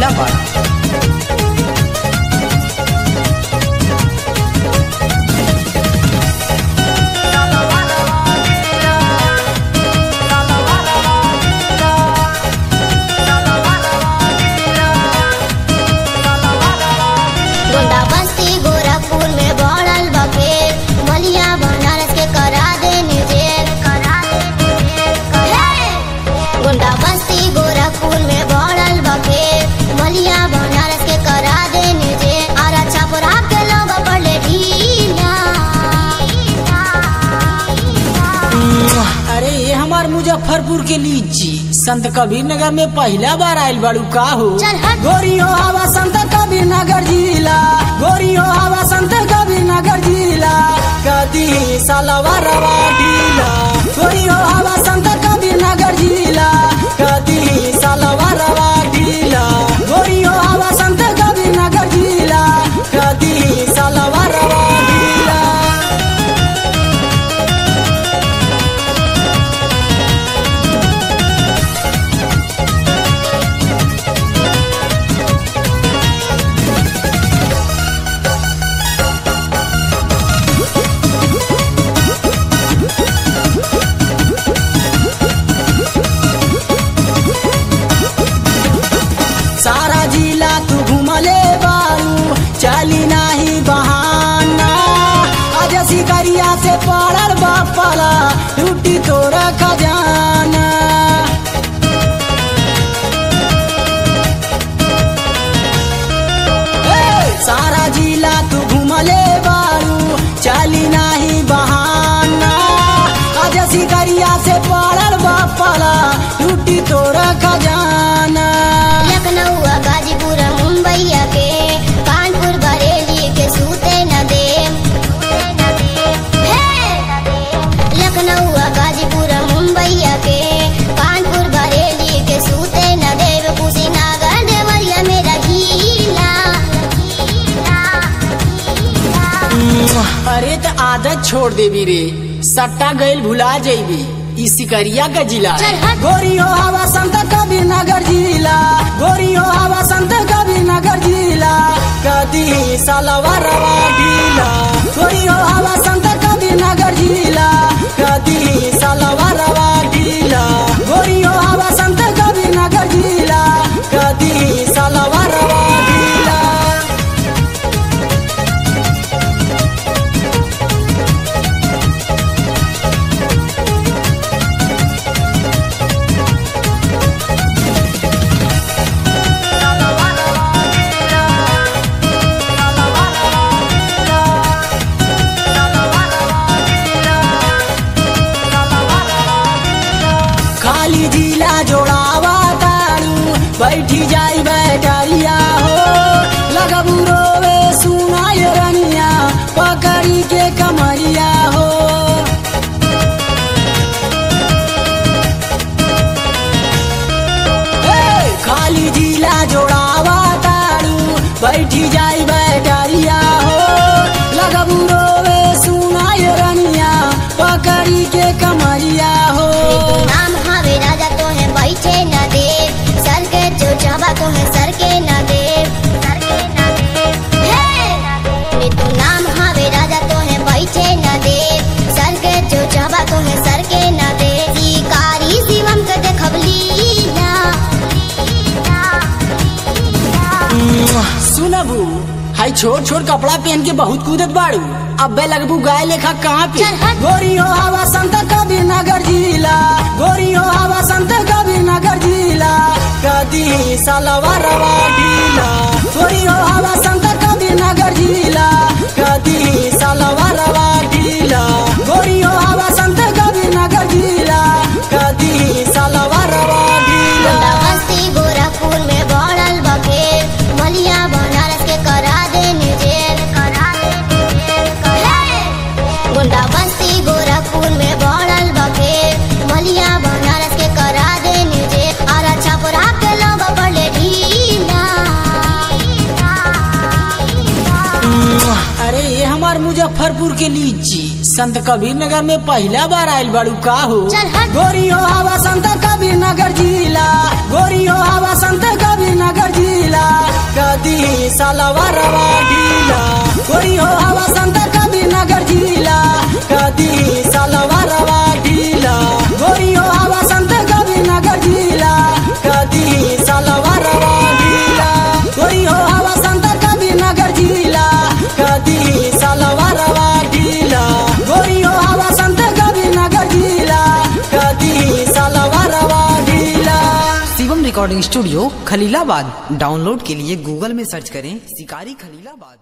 पहिला बार। मुजफ्फरपुर के लीची संत कबीर नगर में पहला बार आयल बाड़ू का हो। गोरी हो हवा संत कबीर नगर जिला, गोरी हो हवा संत कबीर नगर जिला, कदी सालवा रवा ढीला। गोरी हो हवा संत कबीर नगर जिला, कदी सालवा रवा ढीला। गोरी हो हवा संत कबीर नगर जिला, कदी सालवा रवा ढीला। सारा जिला तू घूमले बारू चली नाही बहाना, आज सिकरिया से पड़ल बापला टूटी तोरा खजाना। सारा जिला तू घूमले बारू चली नाही बहाना, आज सिकरिया से पड़ल बापला टूटी तोरा खजाना। गाजीपुर मुंबईया के कानपुर बरेली के सूते न दे, लखनऊ गाजीपुर मुंबईया के कानपुर बरेली के सूते न दे, कुशीनगर देवरिया में रहीला। अरे तो आदत छोड़ देवी रे, सट्टा गईल भुला जाइबी। ई सिकरिया का जिला है। गोरी हो हवा संत कबीर नगर जिला, गोरी हो हवा संत कबीर नगर जिला, कदी सालवा रवा ढीला। गोरी हो हवा संत कबीर नगर जिला, कदी सालवा रवा ढीला। गोरी हो हवा संत कबीर नगर जिला, कदी सालवा रवा ढीला। खाली जिला जोड़ावा तारू बैठी जाई बैठरिया हो, लगबू रोवे सुनाय रनिया पकड़ी के कमरिया हो। खाली जिला जोड़ावा तारू बैठी जाई बैठरिया हो, लगबू रोवे सुनाय रनिया पकड़ी के कमरिया हो। नाम हवे राजा तो है बैठे न दे, सर के जो चाहबा तो है सर के न दे, तो नाम हवे राजा तो है बैठे न दे, सर के जो चाहबा तो है सर के न दे। शिकारी शिवम के देखबलीला। सुनबू हाई छोट छोट कपड़ा पहन के बहुत कूदत बाड़ू, अब्बे लगबू गाय लेखा कहाँ पे। गोरी हो हवा संत कबीर नगर जिला, गोरी हो हवा संत कबीर नगर जिला, कदी सालवा रवा ढीला। गोरी हो हवा संत कबीर नगर जिला, कदी सालवा रवा ढीला। गोरी हो हवा संत कबीर नगर जिला, कदी सालवा रवा ढीला। बस्ती गोरखपुर में बढ़ल बखे, मलिया बनारस के करा दे जेल, गुंडा बस्ती गोरखपुर में बढ़ल बखे, मलिया बनारस के करा दे जेल, और छपरा के लोग बड़े ढीला। अरे ये हमार मुजफ्फरपुर के लीची संत कबीर नगर में पहला बार आयल बड़ू का हो। चल हट। गोरी हो हवा संत कबीर नगर जिला, गोरी हो हवा संत कबीर नगर जिला, कदी सालवारवा ढीला। गोरी हो हवा संत कबीर नगर जिला, कदी सालवारवा ढीला। गोरी हो हवा संत कबीर नगर जिला, कदी सालवारवा ढीला। गोरी हो हवा संत कबीर नगर जिला, कदी सालवारवा ढीला। गोरी हो हवा संत कबीर नगर जिला, कदी सालवारवा ढीला। Shivam recording studio Khalilabad. Download के लिए गूगल में सर्च करें शिकारी खलीलाबाद।